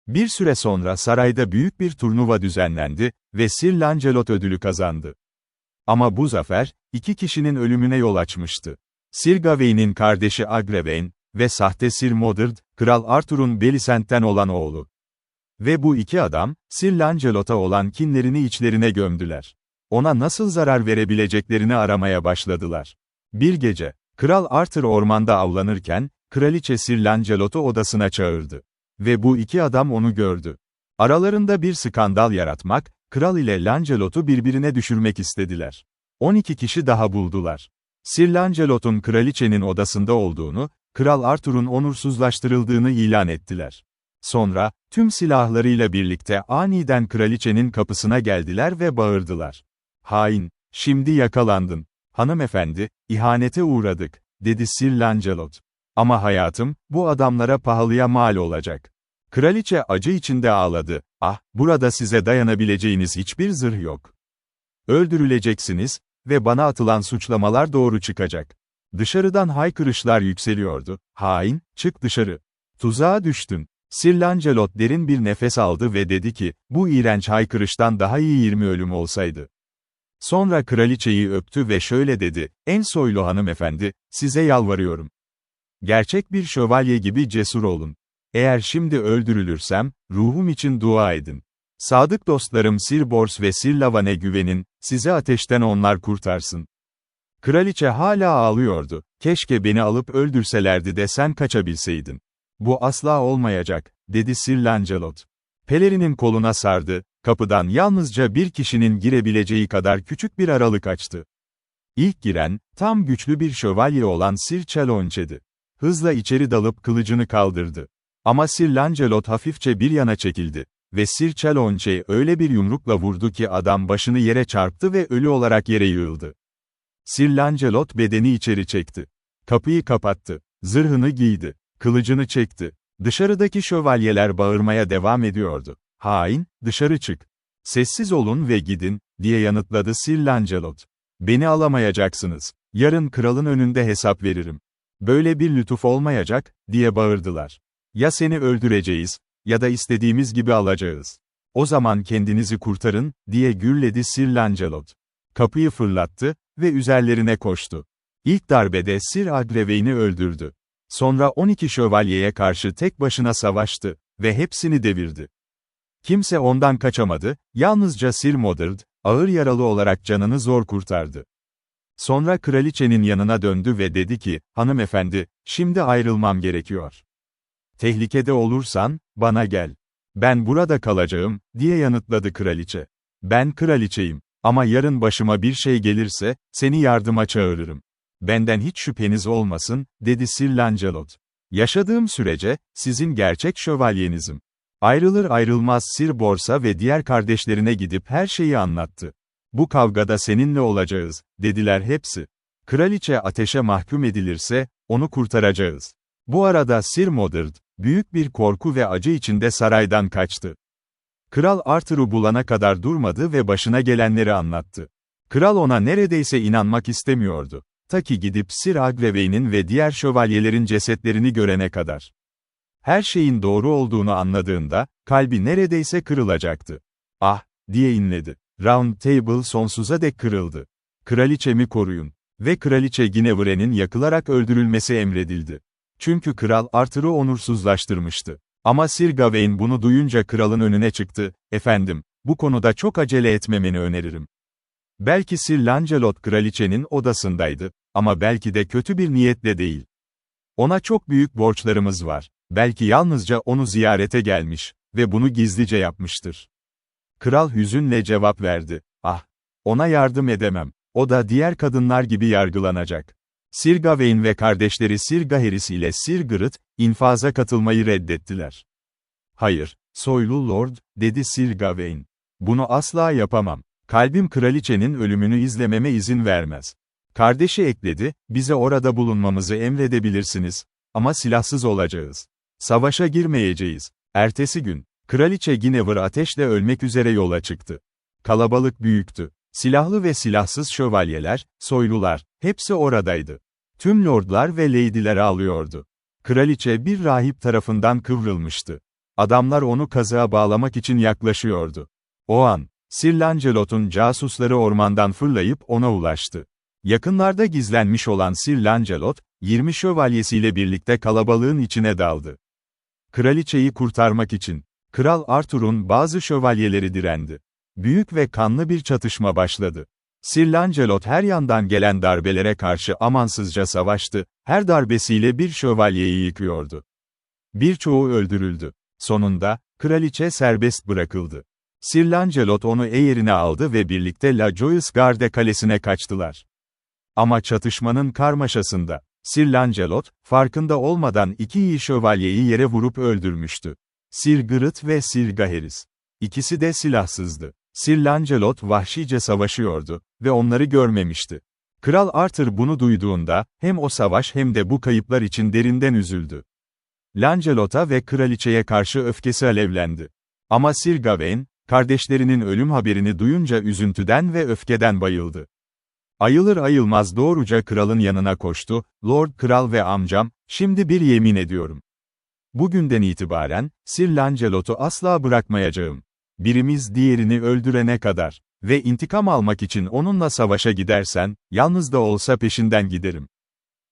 Bir süre sonra sarayda büyük bir turnuva düzenlendi ve Sir Lancelot ödülü kazandı. Ama bu zafer, iki kişinin ölümüne yol açmıştı. Sir Gawain'in kardeşi Agrewain ve sahte Sir Modred, Kral Arthur'un Belisent'ten olan oğlu. Ve bu iki adam, Sir Lancelot'a olan kinlerini içlerine gömdüler. Ona nasıl zarar verebileceklerini aramaya başladılar. Bir gece, Kral Arthur ormanda avlanırken, Kraliçe Sir Lancelot'u odasına çağırdı. Ve bu iki adam onu gördü. Aralarında bir skandal yaratmak, kral ile Lancelot'u birbirine düşürmek istediler. 12 kişi daha buldular. Sir Lancelot'un kraliçenin odasında olduğunu, Kral Arthur'un onursuzlaştırıldığını ilan ettiler. Sonra, tüm silahlarıyla birlikte aniden kraliçenin kapısına geldiler ve bağırdılar. "Hain, şimdi yakalandın. Hanımefendi, ihanete uğradık," dedi Sir Lancelot. "Ama hayatım, bu adamlara pahalıya mal olacak." Kraliçe acı içinde ağladı. "Ah, burada size dayanabileceğiniz hiçbir zırh yok. Öldürüleceksiniz ve bana atılan suçlamalar doğru çıkacak." Dışarıdan haykırışlar yükseliyordu. "Hain, çık dışarı. Tuzağa düştün." Sir Lancelot derin bir nefes aldı ve dedi ki, bu iğrenç haykırıştan daha iyi 20 ölüm olsaydı. Sonra kraliçeyi öptü ve şöyle dedi, "En soylu hanımefendi, size yalvarıyorum. Gerçek bir şövalye gibi cesur olun. Eğer şimdi öldürülürsem, ruhum için dua edin. Sadık dostlarım Sir Bors ve Sir Lavan'e güvenin, sizi ateşten onlar kurtarsın." Kraliçe hala ağlıyordu. "Keşke beni alıp öldürselerdi de sen kaçabilseydin." "Bu asla olmayacak," dedi Sir Lancelot. Pelerinin koluna sardı, kapıdan yalnızca bir kişinin girebileceği kadar küçük bir aralık açtı. İlk giren, tam güçlü bir şövalye olan Sir Chalonce'di. Hızla içeri dalıp kılıcını kaldırdı. Ama Sir Lancelot hafifçe bir yana çekildi ve Sir Chalonce'ye öyle bir yumrukla vurdu ki adam başını yere çarptı ve ölü olarak yere yığıldı. Sir Lancelot bedeni içeri çekti. Kapıyı kapattı. Zırhını giydi. Kılıcını çekti. Dışarıdaki şövalyeler bağırmaya devam ediyordu. "Hain, dışarı çık. Sessiz olun ve gidin," diye yanıtladı Sir Lancelot. "Beni alamayacaksınız. Yarın kralın önünde hesap veririm." "Böyle bir lütuf olmayacak," diye bağırdılar. "Ya seni öldüreceğiz, ya da istediğimiz gibi alacağız. O zaman kendinizi kurtarın," diye gürledi Sir Lancelot. Kapıyı fırlattı ve üzerlerine koştu. İlk darbede Sir Agrewain'i öldürdü. Sonra 12 şövalyeye karşı tek başına savaştı ve hepsini devirdi. Kimse ondan kaçamadı, yalnızca Sir Modred, ağır yaralı olarak canını zor kurtardı. Sonra kraliçenin yanına döndü ve dedi ki, "Hanımefendi, şimdi ayrılmam gerekiyor. Tehlikede olursan, bana gel. Ben burada kalacağım," diye yanıtladı kraliçe. "Ben kraliçeyim. Ama yarın başıma bir şey gelirse, seni yardıma çağırırım. Benden hiç şüpheniz olmasın," dedi Sir Lancelot. "Yaşadığım sürece, sizin gerçek şövalyenizim." Ayrılır ayrılmaz Sir Bors'a ve diğer kardeşlerine gidip her şeyi anlattı. "Bu kavgada seninle olacağız," dediler hepsi. "Kraliçe ateşe mahkum edilirse, onu kurtaracağız." Bu arada Sir Modred, büyük bir korku ve acı içinde saraydan kaçtı. Kral Arthur'u bulana kadar durmadı ve başına gelenleri anlattı. Kral ona neredeyse inanmak istemiyordu. Ta ki gidip Sir Agrewain'in ve diğer şövalyelerin cesetlerini görene kadar. Her şeyin doğru olduğunu anladığında, kalbi neredeyse kırılacaktı. "Ah," diye inledi. Round Table sonsuza dek kırıldı. "Kraliçemi koruyun." Ve Kraliçe Guinevere'nin yakılarak öldürülmesi emredildi. Çünkü Kral Arthur'u onursuzlaştırmıştı. Ama Sir Gawain bunu duyunca kralın önüne çıktı, "Efendim, bu konuda çok acele etmemeni öneririm. Belki Sir Lancelot kraliçenin odasındaydı, ama belki de kötü bir niyetle değil. Ona çok büyük borçlarımız var. Belki yalnızca onu ziyarete gelmiş ve bunu gizlice yapmıştır." Kral hüzünle cevap verdi, "Ah, ona yardım edemem. O da diğer kadınlar gibi yargılanacak." Sir Gawain ve kardeşleri Sir Gaheris ile Sir Gareth, infaza katılmayı reddettiler. "Hayır, soylu lord," dedi Sir Gawain. "Bunu asla yapamam. Kalbim kraliçenin ölümünü izlememe izin vermez." Kardeşi ekledi, "Bize orada bulunmamızı emredebilirsiniz. Ama silahsız olacağız. Savaşa girmeyeceğiz." Ertesi gün, Kraliçe Guinevere ateşle ölmek üzere yola çıktı. Kalabalık büyüktü. Silahlı ve silahsız şövalyeler, soylular, hepsi oradaydı. Tüm lordlar ve leydiler ağlıyordu. Kraliçe bir rahip tarafından kıvrılmıştı. Adamlar onu kazığa bağlamak için yaklaşıyordu. O an, Sir Lancelot'un casusları ormandan fırlayıp ona ulaştı. Yakınlarda gizlenmiş olan Sir Lancelot, 20 şövalyesiyle birlikte kalabalığın içine daldı. Kraliçeyi kurtarmak için, Kral Arthur'un bazı şövalyeleri direndi. Büyük ve kanlı bir çatışma başladı. Sir Lancelot her yandan gelen darbelere karşı amansızca savaştı, her darbesiyle bir şövalyeyi yıkıyordu. Birçoğu öldürüldü. Sonunda, kraliçe serbest bırakıldı. Sir Lancelot onu yerine aldı ve birlikte La Joyeuse Garde kalesine kaçtılar. Ama çatışmanın karmaşasında, Sir Lancelot, farkında olmadan iki iyi şövalyeyi yere vurup öldürmüştü. Sir Gareth ve Sir Gaheris. İkisi de silahsızdı. Sir Lancelot vahşice savaşıyordu ve onları görmemişti. Kral Arthur bunu duyduğunda, hem o savaş hem de bu kayıplar için derinden üzüldü. Lancelot'a ve kraliçeye karşı öfkesi alevlendi. Ama Sir Gawain, kardeşlerinin ölüm haberini duyunca üzüntüden ve öfkeden bayıldı. Ayılır ayılmaz doğruca kralın yanına koştu, "Lord Kral ve amcam, şimdi bir yemin ediyorum. Bugünden itibaren, Sir Lancelot'u asla bırakmayacağım. Birimiz diğerini öldürene kadar ve intikam almak için onunla savaşa gidersen, yalnız da olsa peşinden giderim."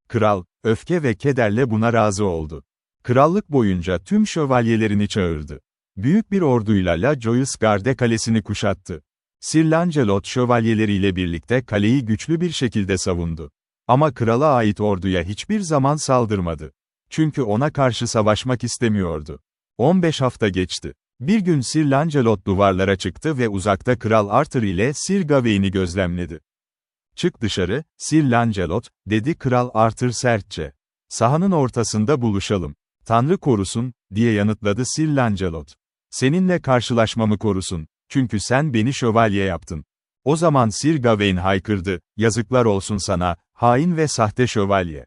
Kral, öfke ve kederle buna razı oldu. Krallık boyunca tüm şövalyelerini çağırdı. Büyük bir orduyla La Joyeuse Garde kalesini kuşattı. Sir Lancelot şövalyeleriyle birlikte kaleyi güçlü bir şekilde savundu. Ama krala ait orduya hiçbir zaman saldırmadı. Çünkü ona karşı savaşmak istemiyordu. 15 hafta geçti. Bir gün Sir Lancelot duvarlara çıktı ve uzakta Kral Arthur ile Sir Gawain'i gözlemledi. "Çık dışarı, Sir Lancelot," dedi Kral Arthur sertçe. "Sahanın ortasında buluşalım." "Tanrı korusun," diye yanıtladı Sir Lancelot. "Seninle karşılaşmamı korusun, çünkü sen beni şövalye yaptın." O zaman Sir Gawain haykırdı, "Yazıklar olsun sana, hain ve sahte şövalye.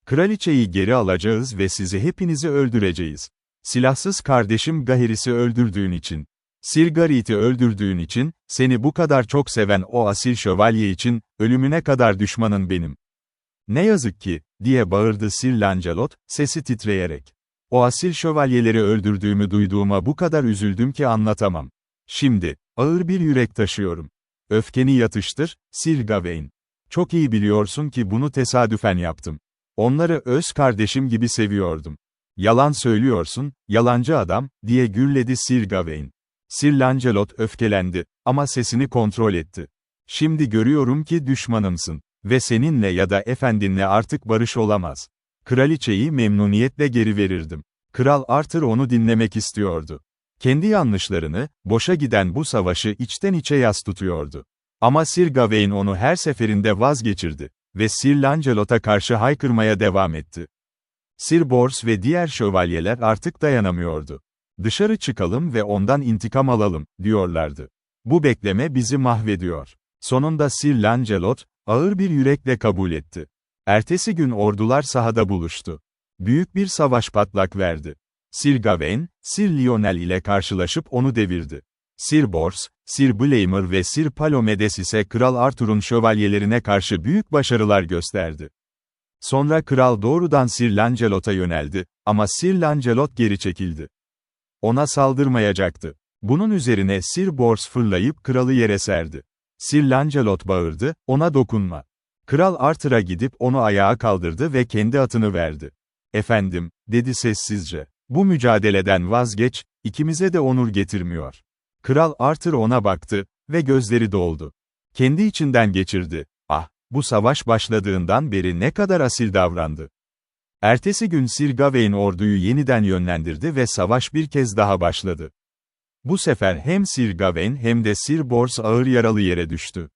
Kraliçeyi geri alacağız ve sizi hepinizi öldüreceğiz. Silahsız kardeşim Gaheris'i öldürdüğün için, Sir Gareth'i öldürdüğün için, seni bu kadar çok seven o asil şövalye için, ölümüne kadar düşmanın benim." "Ne yazık ki," diye bağırdı Sir Lancelot, sesi titreyerek. "O asil şövalyeleri öldürdüğümü duyduğuma bu kadar üzüldüm ki anlatamam. Şimdi, ağır bir yürek taşıyorum." "Öfkeni yatıştır, Sir Gawain. Çok iyi biliyorsun ki bunu tesadüfen yaptım. Onları öz kardeşim gibi seviyordum." "Yalan söylüyorsun, yalancı adam," diye gürledi Sir Gawain. Sir Lancelot öfkelendi, ama sesini kontrol etti. "Şimdi görüyorum ki düşmanımsın. Ve seninle ya da efendinle artık barış olamaz. Kraliçeyi memnuniyetle geri verirdim." Kral Arthur onu dinlemek istiyordu. Kendi yanlışlarını, boşa giden bu savaşı içten içe yas tutuyordu. Ama Sir Gawain onu her seferinde vazgeçirdi ve Sir Lancelot'a karşı haykırmaya devam etti. Sir Bors ve diğer şövalyeler artık dayanamıyordu. "Dışarı çıkalım ve ondan intikam alalım," diyorlardı. "Bu bekleme bizi mahvediyor." Sonunda Sir Lancelot, ağır bir yürekle kabul etti. Ertesi gün ordular sahada buluştu. Büyük bir savaş patlak verdi. Sir Gawain, Sir Lionel ile karşılaşıp onu devirdi. Sir Bors, Sir Blamor ve Sir Palomedes ise Kral Arthur'un şövalyelerine karşı büyük başarılar gösterdi. Sonra kral doğrudan Sir Lancelot'a yöneldi, ama Sir Lancelot geri çekildi. Ona saldırmayacaktı. Bunun üzerine Sir Bors fırlayıp kralı yere serdi. Sir Lancelot bağırdı, "Ona dokunma." Kral Arthur'a gidip onu ayağa kaldırdı ve kendi atını verdi. "Efendim," dedi sessizce, "bu mücadeleden vazgeç, ikimize de onur getirmiyor." Kral Arthur ona baktı ve gözleri doldu. Kendi içinden geçirdi. "Ah, bu savaş başladığından beri ne kadar asil davrandı." Ertesi gün Sir Gawain orduyu yeniden yönlendirdi ve savaş bir kez daha başladı. Bu sefer hem Sir Gawain hem de Sir Bors ağır yaralı yere düştü.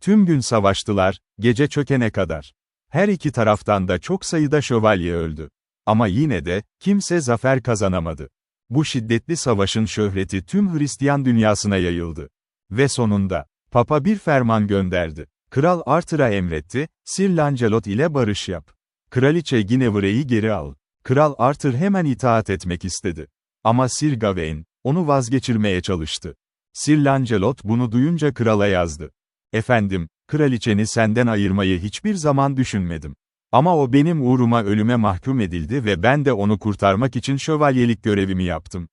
Tüm gün savaştılar, gece çökene kadar. Her iki taraftan da çok sayıda şövalye öldü. Ama yine de, kimse zafer kazanamadı. Bu şiddetli savaşın şöhreti tüm Hristiyan dünyasına yayıldı. Ve sonunda, Papa bir ferman gönderdi. Kral Arthur'a emretti, "Sir Lancelot ile barış yap. Kraliçe Guinevere'yi geri al." Kral Arthur hemen itaat etmek istedi. Ama Sir Gawain, onu vazgeçirmeye çalıştı. Sir Lancelot bunu duyunca krala yazdı. "Efendim, kraliçeni senden ayırmayı hiçbir zaman düşünmedim. Ama o benim uğruma ölüme mahkum edildi ve ben de onu kurtarmak için şövalyelik görevimi yaptım.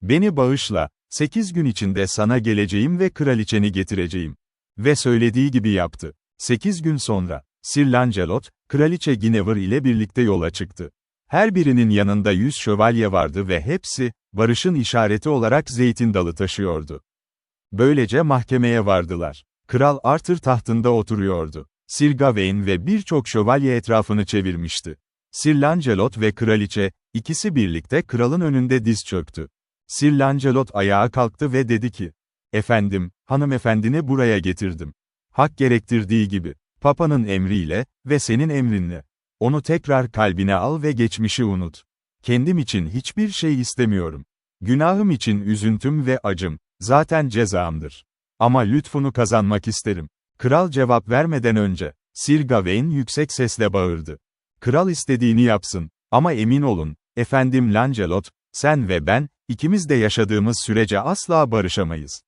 Beni bağışla, 8 gün içinde sana geleceğim ve kraliçeni getireceğim. Ve söylediği gibi yaptı. 8 gün sonra, Sir Lancelot, Kraliçe Guinevere ile birlikte yola çıktı. Her birinin yanında 100 şövalye vardı ve hepsi, barışın işareti olarak zeytin dalı taşıyordu. Böylece mahkemeye vardılar. Kral Arthur tahtında oturuyordu. Sir Gawain ve birçok şövalye etrafını çevirmişti. Sir Lancelot ve kraliçe, ikisi birlikte kralın önünde diz çöktü. Sir Lancelot ayağa kalktı ve dedi ki, "Efendim, hanımefendini buraya getirdim. Hak gerektirdiği gibi, Papa'nın emriyle ve senin emrinle. Onu tekrar kalbine al ve geçmişi unut. Kendim için hiçbir şey istemiyorum. Günahım için üzüntüm ve acım, zaten cezamdır. Ama lütfunu kazanmak isterim." Kral cevap vermeden önce, Sir Gawain yüksek sesle bağırdı. "Kral istediğini yapsın, ama emin olun, efendim Lancelot, sen ve ben, ikimiz de yaşadığımız sürece asla barışamayız.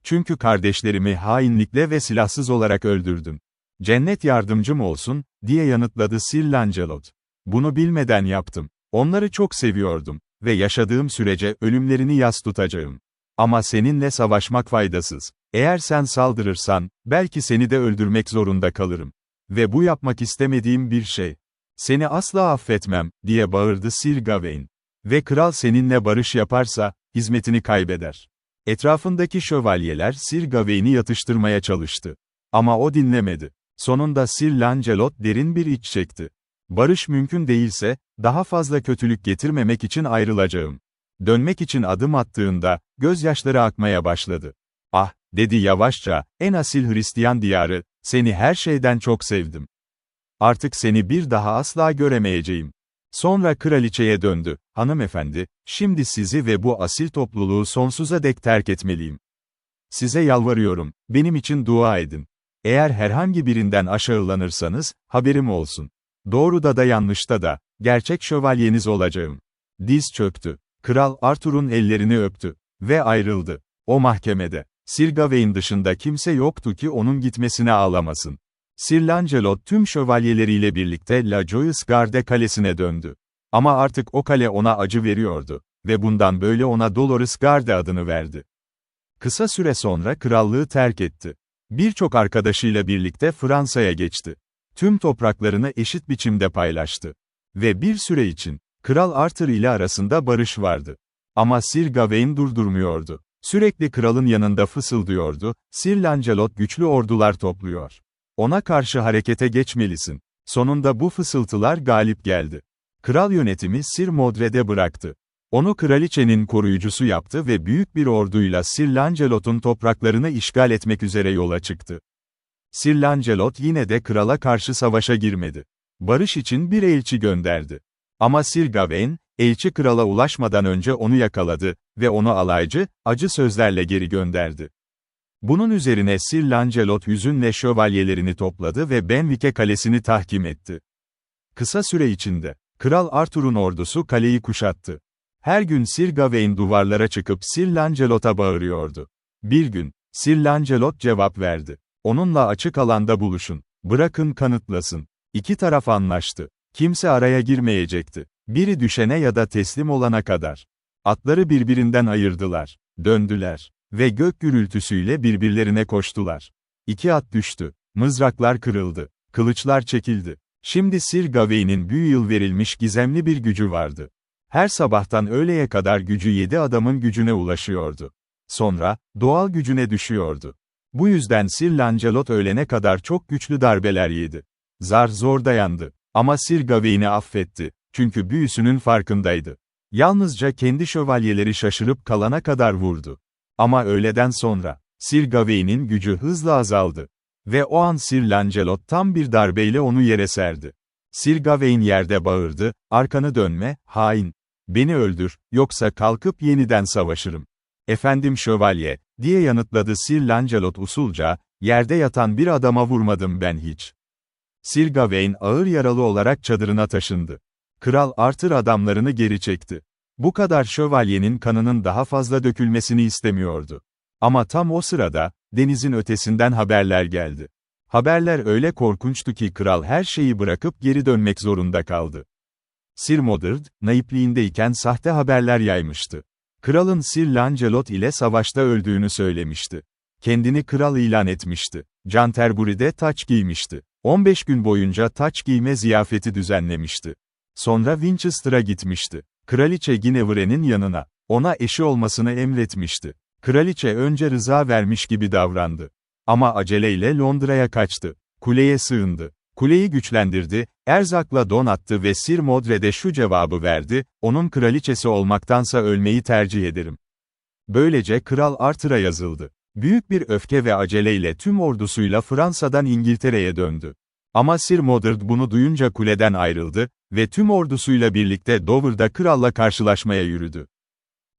Çünkü kardeşlerimi hainlikle ve silahsız olarak öldürdün. Cennet yardımcım olsun," diye yanıtladı Sir Lancelot. "Bunu bilmeden yaptım. Onları çok seviyordum ve yaşadığım sürece ölümlerini yas tutacağım. Ama seninle savaşmak faydasız. Eğer sen saldırırsan, belki seni de öldürmek zorunda kalırım. Ve bu yapmak istemediğim bir şey. Seni asla affetmem," diye bağırdı Sir Gawain. "Ve kral seninle barış yaparsa, hizmetini kaybeder." Etrafındaki şövalyeler Sir Gawain'i yatıştırmaya çalıştı. Ama o dinlemedi. Sonunda Sir Lancelot derin bir iç çekti. "Barış mümkün değilse, daha fazla kötülük getirmemek için ayrılacağım." Dönmek için adım attığında, gözyaşları akmaya başladı. "Ah," dedi yavaşça, "en asil Hristiyan diyarı, seni her şeyden çok sevdim. Artık seni bir daha asla göremeyeceğim." Sonra kraliçeye döndü. "Hanımefendi, şimdi sizi ve bu asil topluluğu sonsuza dek terk etmeliyim. Size yalvarıyorum, benim için dua edin. Eğer herhangi birinden aşağılanırsanız, haberim olsun. Doğruda da yanlışta da, gerçek şövalyeniz olacağım." Diz çöktü. Kral Arthur'un ellerini öptü ve ayrıldı. O mahkemede, Sir Gawain dışında kimse yoktu ki onun gitmesine ağlamasın. Sir Lancelot tüm şövalyeleriyle birlikte La Joyeuse Garde kalesine döndü. Ama artık o kale ona acı veriyordu ve bundan böyle ona Dolorous Garde adını verdi. Kısa süre sonra krallığı terk etti. Birçok arkadaşıyla birlikte Fransa'ya geçti. Tüm topraklarını eşit biçimde paylaştı. Ve bir süre için, Kral Arthur ile arasında barış vardı. Ama Sir Gawain durdurmuyordu. Sürekli kralın yanında fısıldıyordu, "Sir Lancelot güçlü ordular topluyor. Ona karşı harekete geçmelisin." Sonunda bu fısıltılar galip geldi. Kral yönetimi Sir Modred'e bıraktı. Onu kraliçenin koruyucusu yaptı ve büyük bir orduyla Sir Lancelot'un topraklarını işgal etmek üzere yola çıktı. Sir Lancelot yine de krala karşı savaşa girmedi. Barış için bir elçi gönderdi. Ama Sir Gawain, elçi krala ulaşmadan önce onu yakaladı ve onu alaycı, acı sözlerle geri gönderdi. Bunun üzerine Sir Lancelot hüzünle şövalyelerini topladı ve Benwick'e kalesini tahkim etti. Kısa süre içinde, Kral Arthur'un ordusu kaleyi kuşattı. Her gün Sir Gawain duvarlara çıkıp Sir Lancelot'a bağırıyordu. Bir gün, Sir Lancelot cevap verdi. "Onunla açık alanda buluşun. Bırakın kanıtlasın." İki taraf anlaştı. Kimse araya girmeyecekti. Biri düşene ya da teslim olana kadar. Atları birbirinden ayırdılar. Döndüler. Ve gök gürültüsüyle birbirlerine koştular. İki at düştü. Mızraklar kırıldı. Kılıçlar çekildi. Şimdi Sir Gawain'in büyü yıl verilmiş gizemli bir gücü vardı. Her sabahtan öğleye kadar gücü 7 adamın gücüne ulaşıyordu. Sonra, doğal gücüne düşüyordu. Bu yüzden Sir Lancelot öğlene kadar çok güçlü darbeler yedi. Zar zor dayandı. Ama Sir Gawain'i affetti. Çünkü büyüsünün farkındaydı. Yalnızca kendi şövalyeleri şaşırıp kalana kadar vurdu. Ama öğleden sonra, Sir Gawain'in gücü hızla azaldı. Ve o an Sir Lancelot tam bir darbeyle onu yere serdi. Sir Gawain yerde bağırdı, "Arkanı dönme, hain. Beni öldür, yoksa kalkıp yeniden savaşırım." "Efendim şövalye," diye yanıtladı Sir Lancelot usulca, "yerde yatan bir adama vurmadım ben hiç." Sir Gawain ağır yaralı olarak çadırına taşındı. Kral Arthur adamlarını geri çekti. Bu kadar şövalyenin kanının daha fazla dökülmesini istemiyordu. Ama tam o sırada, denizin ötesinden haberler geldi. Haberler öyle korkunçtu ki kral her şeyi bırakıp geri dönmek zorunda kaldı. Sir Modred, naipliğindeyken sahte haberler yaymıştı. Kralın Sir Lancelot ile savaşta öldüğünü söylemişti. Kendini kral ilan etmişti. Canterbury'de taç giymişti. 15 gün boyunca taç giyme ziyafeti düzenlemişti. Sonra Winchester'a gitmişti. Kraliçe Guinevere'nin yanına, ona eşi olmasını emretmişti. Kraliçe önce rıza vermiş gibi davrandı. Ama aceleyle Londra'ya kaçtı. Kuleye sığındı. Kuleyi güçlendirdi, erzakla donattı ve Sir Modred'e şu cevabı verdi: onun kraliçesi olmaktansa ölmeyi tercih ederim. Böylece Kral Arthur'a yazıldı. Büyük bir öfke ve aceleyle tüm ordusuyla Fransa'dan İngiltere'ye döndü. Ama Sir Modred bunu duyunca kuleden ayrıldı ve tüm ordusuyla birlikte Dover'da kralla karşılaşmaya yürüdü.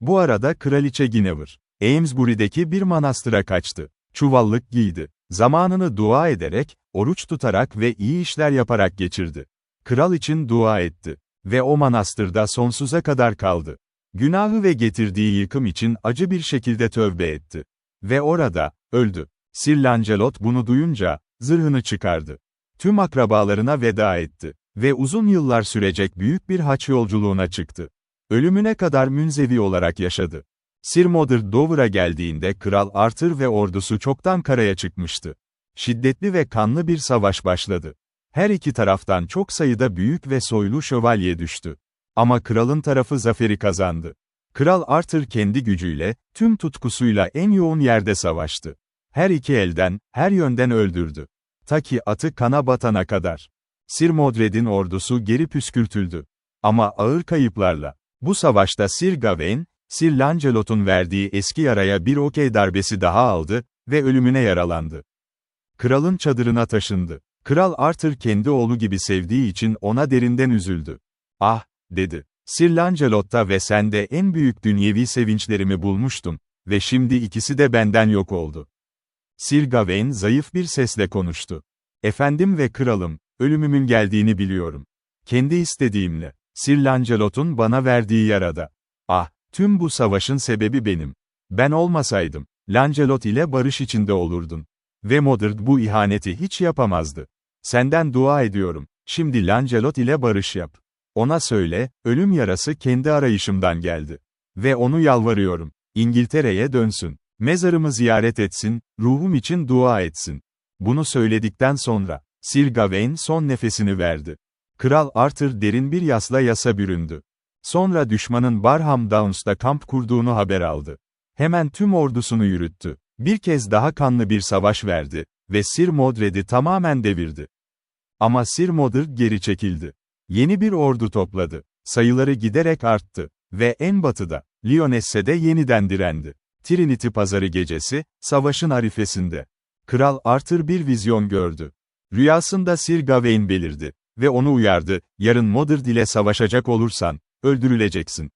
Bu arada Kraliçe Guinevere, Amesbury'deki bir manastıra kaçtı. Çuvallık giydi. Zamanını dua ederek, oruç tutarak ve iyi işler yaparak geçirdi. Kral için dua etti. Ve o manastırda sonsuza kadar kaldı. Günahı ve getirdiği yıkım için acı bir şekilde tövbe etti. Ve orada, öldü. Sir Lancelot bunu duyunca, zırhını çıkardı. Tüm akrabalarına veda etti. Ve uzun yıllar sürecek büyük bir haç yolculuğuna çıktı. Ölümüne kadar münzevi olarak yaşadı. Sir Modred Dover'a geldiğinde Kral Arthur ve ordusu çoktan karaya çıkmıştı. Şiddetli ve kanlı bir savaş başladı. Her iki taraftan çok sayıda büyük ve soylu şövalye düştü. Ama kralın tarafı zaferi kazandı. Kral Arthur kendi gücüyle, tüm tutkusuyla en yoğun yerde savaştı. Her iki elden, her yönden öldürdü. Ta ki atı kana batana kadar. Sir Modred'in ordusu geri püskürtüldü. Ama ağır kayıplarla. Bu savaşta Sir Gawain, Sir Lancelot'un verdiği eski yaraya bir okey darbesi daha aldı ve ölümüne yaralandı. Kralın çadırına taşındı. Kral Arthur kendi oğlu gibi sevdiği için ona derinden üzüldü. "Ah," dedi. "Sir Lancelot'ta ve sende en büyük dünyevi sevinçlerimi bulmuştum ve şimdi ikisi de benden yok oldu." Sir Gawain zayıf bir sesle konuştu. "Efendim ve kralım, ölümümün geldiğini biliyorum. Kendi istediğimle, Sir Lancelot'un bana verdiği yarada. Ah, tüm bu savaşın sebebi benim. Ben olmasaydım, Lancelot ile barış içinde olurdun. Ve Modred bu ihaneti hiç yapamazdı. Senden dua ediyorum, şimdi Lancelot ile barış yap. Ona söyle, ölüm yarası kendi arayışımdan geldi. Ve onu yalvarıyorum, İngiltere'ye dönsün. Mezarımı ziyaret etsin, ruhum için dua etsin." Bunu söyledikten sonra, Sir Gawain son nefesini verdi. Kral Arthur derin bir yasa büründü. Sonra düşmanın Barham Downs'ta kamp kurduğunu haber aldı. Hemen tüm ordusunu yürüttü. Bir kez daha kanlı bir savaş verdi ve Sir Modred'i tamamen devirdi. Ama Sir Modred geri çekildi. Yeni bir ordu topladı. Sayıları giderek arttı ve en batıda, Lyoness'de yeniden direndi. Trinity Pazarı gecesi, savaşın arifesinde. Kral Arthur bir vizyon gördü. Rüyasında Sir Gawain belirdi ve onu uyardı: "Yarın Modred ile savaşacak olursan, öldürüleceksin.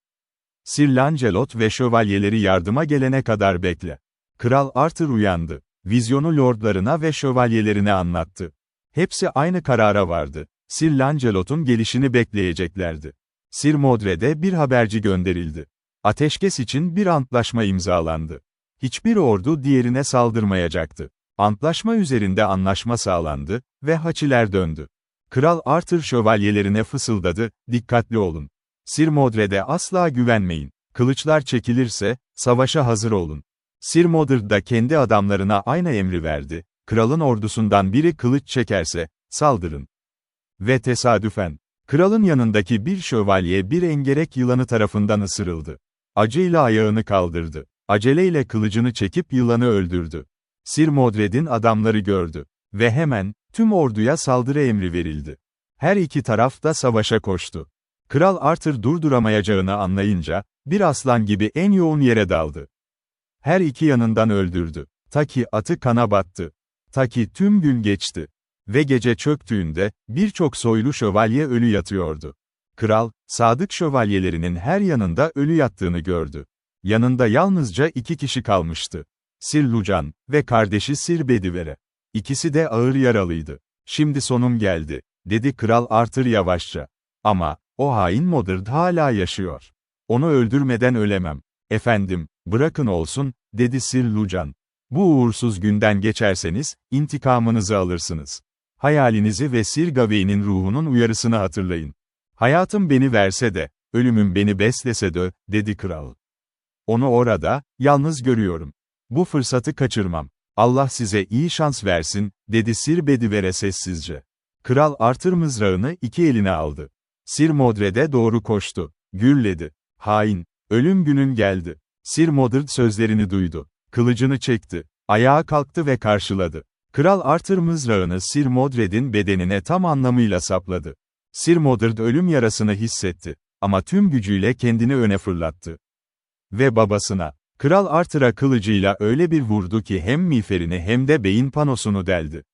Sir Lancelot ve şövalyeleri yardıma gelene kadar bekle." Kral Arthur uyandı. Vizyonu lordlarına ve şövalyelerine anlattı. Hepsi aynı karara vardı. Sir Lancelot'un gelişini bekleyeceklerdi. Sir Modred'e bir haberci gönderildi. Ateşkes için bir antlaşma imzalandı. Hiçbir ordu diğerine saldırmayacaktı. Antlaşma üzerinde anlaşma sağlandı ve Haçiler döndü. Kral Arthur şövalyelerine fısıldadı: "Dikkatli olun. Sir Modred'e asla güvenmeyin. Kılıçlar çekilirse, savaşa hazır olun." Sir Modred da kendi adamlarına aynı emri verdi. Kralın ordusundan biri kılıç çekerse, saldırın. Ve tesadüfen, kralın yanındaki bir şövalye bir engerek yılanı tarafından ısırıldı. Acıyla ayağını kaldırdı. Aceleyle kılıcını çekip yılanı öldürdü. Sir Modred'in adamları gördü. Ve hemen, tüm orduya saldırı emri verildi. Her iki taraf da savaşa koştu. Kral Arthur durduramayacağını anlayınca, bir aslan gibi en yoğun yere daldı. Her iki yanından öldürdü. Ta ki atı kana battı. Ta ki tüm gün geçti. Ve gece çöktüğünde, birçok soylu şövalye ölü yatıyordu. Kral, sadık şövalyelerinin her yanında ölü yattığını gördü. Yanında yalnızca 2 kişi kalmıştı. Sir Lucan ve kardeşi Sir Bedivere. İkisi de ağır yaralıydı. "Şimdi sonum geldi," dedi Kral Arthur yavaşça. "Ama, o hain Modred hala yaşıyor. Onu öldürmeden ölemem." "Efendim, bırakın olsun," dedi Sir Lucan. Bu uğursuz günden geçerseniz, intikamınızı alırsınız. Hayalinizi ve Sir Gawain'in ruhunun uyarısını hatırlayın. Hayatım beni verse de, ölümüm beni beslese de, dedi kral. Onu orada, yalnız görüyorum. Bu fırsatı kaçırmam. Allah size iyi şans versin, dedi Sir Bedivere sessizce. Kral Arthur mızrağını iki eline aldı. Sir Modred'e doğru koştu. Gürledi. Hain, ölüm günün geldi. Sir Modred sözlerini duydu. Kılıcını çekti. Ayağa kalktı ve karşıladı. Kral Arthur mızrağını Sir Modred'in bedenine tam anlamıyla sapladı. Sir Modred ölüm yarasını hissetti. Ama tüm gücüyle kendini öne fırlattı. Ve babasına, Kral Arthur'a kılıcıyla öyle bir vurdu ki hem miğferini hem de beyin panosunu deldi.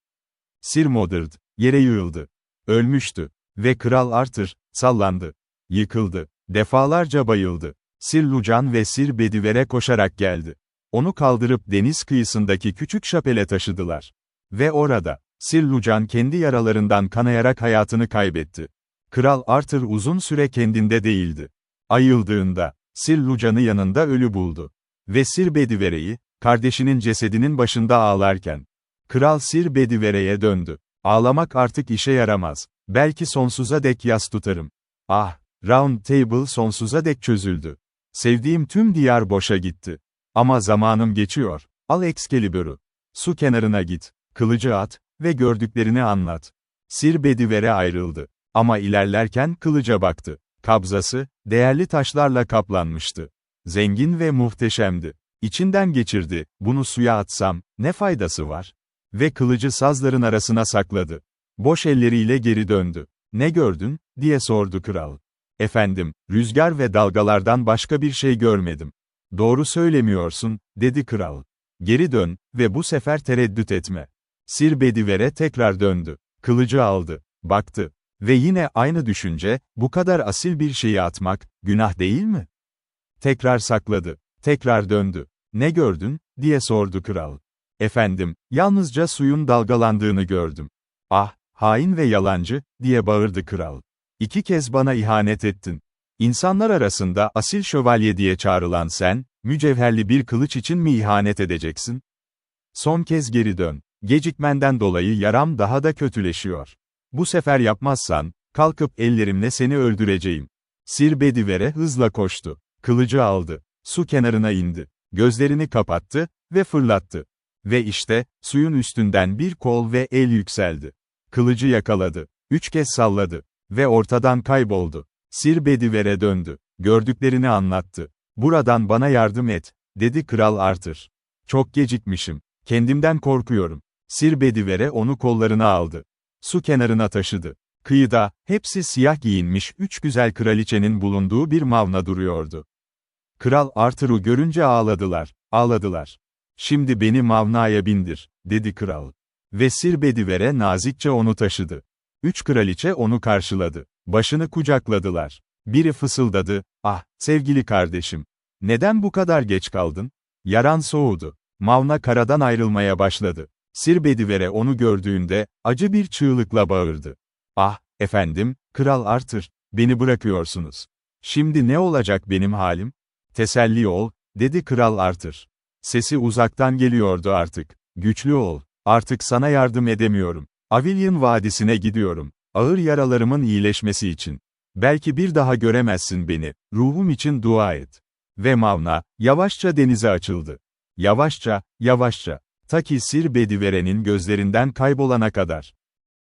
Sir Modred, yere yığıldı. Ölmüştü. Ve Kral Arthur, sallandı. Yıkıldı. Defalarca bayıldı. Sir Lucan ve Sir Bedivere koşarak geldi. Onu kaldırıp deniz kıyısındaki küçük şapele taşıdılar. Ve orada, Sir Lucan kendi yaralarından kanayarak hayatını kaybetti. Kral Arthur uzun süre kendinde değildi. Ayıldığında, Sir Lucan'ı yanında ölü buldu. Ve Sir Bedivere'yi, kardeşinin cesedinin başında ağlarken, Kral Sir Bedivere'ye döndü. Ağlamak artık işe yaramaz. Belki sonsuza dek yas tutarım. Ah, Round Table sonsuza dek çözüldü. Sevdiğim tüm diyar boşa gitti. Ama zamanım geçiyor. Al Excalibur'u. Su kenarına git. Kılıcı at ve gördüklerini anlat. Sir Bedivere ayrıldı. Ama ilerlerken kılıca baktı. Kabzası, değerli taşlarla kaplanmıştı. Zengin ve muhteşemdi. İçinden geçirdi, bunu suya atsam, ne faydası var? Ve kılıcı sazların arasına sakladı. Boş elleriyle geri döndü. Ne gördün, diye sordu kral. Efendim, rüzgar ve dalgalardan başka bir şey görmedim. Doğru söylemiyorsun, dedi kral. Geri dön, ve bu sefer tereddüt etme. Sir Bedivere tekrar döndü. Kılıcı aldı, baktı. Ve yine aynı düşünce, bu kadar asil bir şeyi atmak, günah değil mi? Tekrar sakladı. Tekrar döndü. Ne gördün, diye sordu kral. Efendim, yalnızca suyun dalgalandığını gördüm. Ah, hain ve yalancı, diye bağırdı kral. 2 kez bana ihanet ettin. İnsanlar arasında asil şövalye diye çağrılan sen, mücevherli bir kılıç için mi ihanet edeceksin? Son kez geri dön. Gecikmenden dolayı yaram daha da kötüleşiyor. Bu sefer yapmazsan, kalkıp ellerimle seni öldüreceğim. Sir Bedivere hızla koştu. Kılıcı aldı. Su kenarına indi. Gözlerini kapattı ve fırlattı. Ve işte, suyun üstünden bir kol ve el yükseldi. Kılıcı yakaladı. 3 kez salladı. Ve ortadan kayboldu. Sir Bedivere döndü. Gördüklerini anlattı. Buradan bana yardım et, dedi Kral Arthur. Çok gecikmişim. Kendimden korkuyorum. Sir Bedivere onu kollarına aldı. Su kenarına taşıdı. Kıyıda, hepsi siyah giyinmiş 3 güzel kraliçenin bulunduğu bir mavna duruyordu. Kral Arthur'u görünce ağladılar, ağladılar. Şimdi beni mavnaya bindir, dedi kral. Ve Sir Bedivere nazikçe onu taşıdı. 3 kraliçe onu karşıladı. Başını kucakladılar. Biri fısıldadı, ah, sevgili kardeşim. Neden bu kadar geç kaldın? Yaran soğudu. Mavna karadan ayrılmaya başladı. Sir Bedivere onu gördüğünde, acı bir çığlıkla bağırdı. Ah, efendim, Kral Arthur, beni bırakıyorsunuz. Şimdi ne olacak benim halim? Teselli ol, dedi Kral Arthur. Sesi uzaktan geliyordu artık. Güçlü ol, artık sana yardım edemiyorum. Avillion Vadisi'ne gidiyorum. Ağır yaralarımın iyileşmesi için. Belki bir daha göremezsin beni, ruhum için dua et. Ve Mavna, yavaşça denize açıldı. Yavaşça, yavaşça. Ta ki Sir Bedivere'nin gözlerinden kaybolana kadar.